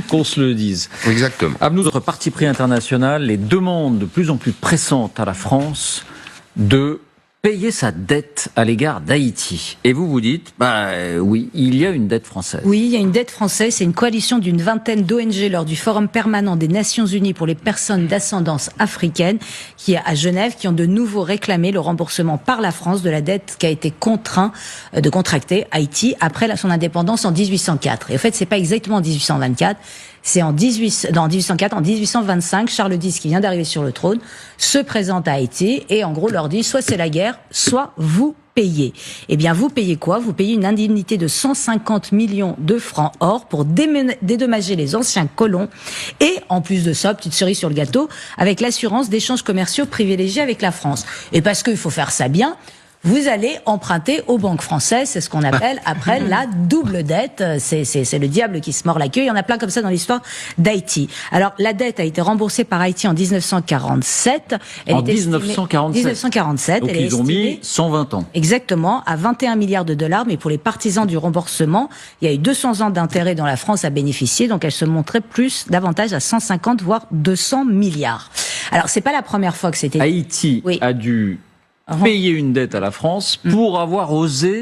qu'on se le dise. Exactement. À nous, notre parti pris international, les demandes de plus en plus pressantes à la France de payer sa dette à l'égard d'Haïti. Et vous vous dites, oui, il y a une dette française. Oui, il y a une dette française. C'est une coalition d'une vingtaine d'ONG lors du Forum permanent des Nations Unies pour les personnes d'ascendance africaine, qui est à Genève, qui ont de nouveau réclamé le remboursement par la France de la dette qui a été contraint de contracter Haïti après son indépendance en 1804. Et en fait, c'est pas exactement en 1824. C'est en 1804, en 1825, Charles X, qui vient d'arriver sur le trône, se présente à Haïti et en gros leur dit soit c'est la guerre, soit vous payez. Eh bien, vous payez quoi? Vous payez une indemnité de 150 millions de francs or pour dédommager les anciens colons et, en plus de ça, petite cerise sur le gâteau, avec l'assurance d'échanges commerciaux privilégiés avec la France. Et parce qu'il faut faire ça bien, vous allez emprunter aux banques françaises, c'est ce qu'on appelle après la double dette. C'est le diable qui se mord la queue. Il y en a plein comme ça dans l'histoire d'Haïti. Alors la dette a été remboursée par Haïti en 1947. En 1947. Donc ils ont mis 120 ans. Exactement, à 21 milliards de dollars. Mais pour les partisans du remboursement, il y a eu 200 ans d'intérêt dont la France a bénéficié. Donc elle se montrait davantage à 150 voire 200 milliards. Alors c'est pas la première fois que c'était. Haïti a dû payer une dette à la France pour avoir osé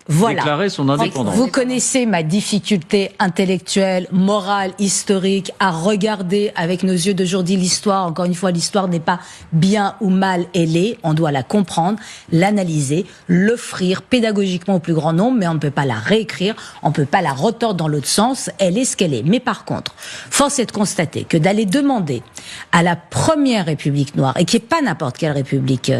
déclarer son indépendance. Vous connaissez ma difficulté intellectuelle, morale, historique à regarder avec nos yeux d'aujourd'hui l'histoire. Encore une fois, l'histoire n'est pas bien ou mal elle est. On doit la comprendre, l'analyser, l'offrir pédagogiquement au plus grand nombre, mais on ne peut pas la réécrire, on ne peut pas la retordre dans l'autre sens. Elle est ce qu'elle est. Mais par contre, force est de constater que d'aller demander à la première République noire, et qui n'est pas n'importe quelle République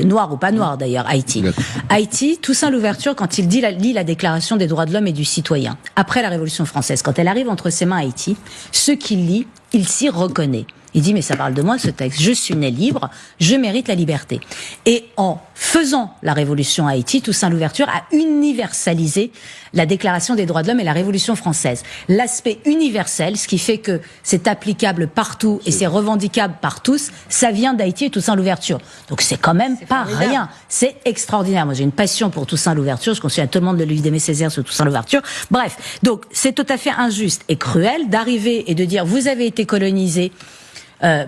noire ou pas noire d'ailleurs, Haïti, Toussaint Louverture, quand il lit la Déclaration des droits de l'homme et du citoyen, après la Révolution française, quand elle arrive entre ses mains Haïti, ce qu'il lit, il s'y reconnaît. Il dit, mais ça parle de moi, ce texte. Je suis né libre, je mérite la liberté. Et en faisant la révolution à Haïti, Toussaint Louverture a universalisé la Déclaration des droits de l'homme et la Révolution française. L'aspect universel, ce qui fait que c'est applicable partout et c'est revendicable par tous, ça vient d'Haïti et Toussaint Louverture. Donc c'est quand même pas rien. C'est extraordinaire. Moi j'ai une passion pour Toussaint Louverture. Je conseille à tout le monde de lire Aimé Césaire sur Toussaint Louverture. Bref, donc c'est tout à fait injuste et cruel d'arriver et de dire vous avez été colonisé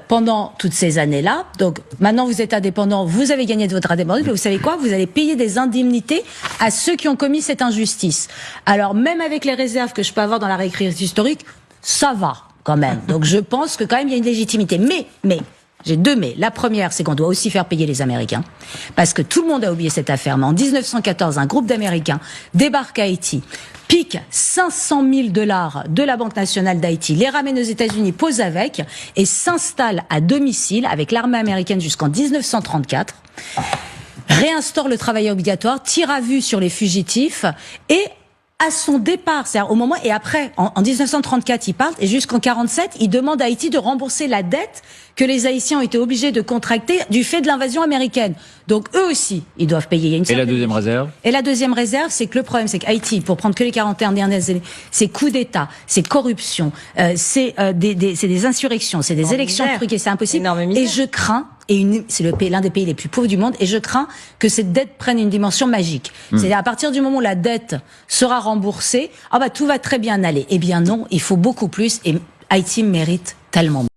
pendant toutes ces années-là. Donc maintenant vous êtes indépendant, vous avez gagné de votre indépendance, mais vous savez quoi? Vous allez payer des indemnités à ceux qui ont commis cette injustice. Alors même avec les réserves que je peux avoir dans la réécriture historique, ça va quand même. Donc je pense que quand même il y a une légitimité. Mais j'ai deux mais. La première, c'est qu'on doit aussi faire payer les Américains. Parce que tout le monde a oublié cette affaire. Mais en 1914, un groupe d'Américains débarque à Haïti, pique 500 000 $ de la Banque nationale d'Haïti, les ramène aux États-Unis, pose avec, et s'installe à domicile avec l'armée américaine jusqu'en 1934, réinstaure le travail obligatoire, tire à vue sur les fugitifs, et à son départ, c'est-à-dire au moment et après, en 1934, il part et jusqu'en 47, il demande à Haïti de rembourser la dette que les Haïtiens ont été obligés de contracter du fait de l'invasion américaine. Donc eux aussi, ils doivent payer. Il y a une et la deuxième réserve? Et la deuxième réserve, c'est que le problème, c'est qu'Haïti, pour prendre que les 41 dernières années, c'est coup d'État, c'est corruption, c'est des insurrections, c'est des élections truquées, c'est impossible. Et je crains, c'est l'un des pays les plus pauvres du monde, et je crains que cette dette prenne une dimension magique. C'est-à-dire à partir du moment où la dette sera remboursée, tout va très bien aller. Eh bien non, il faut beaucoup plus, et Haïti mérite tellement.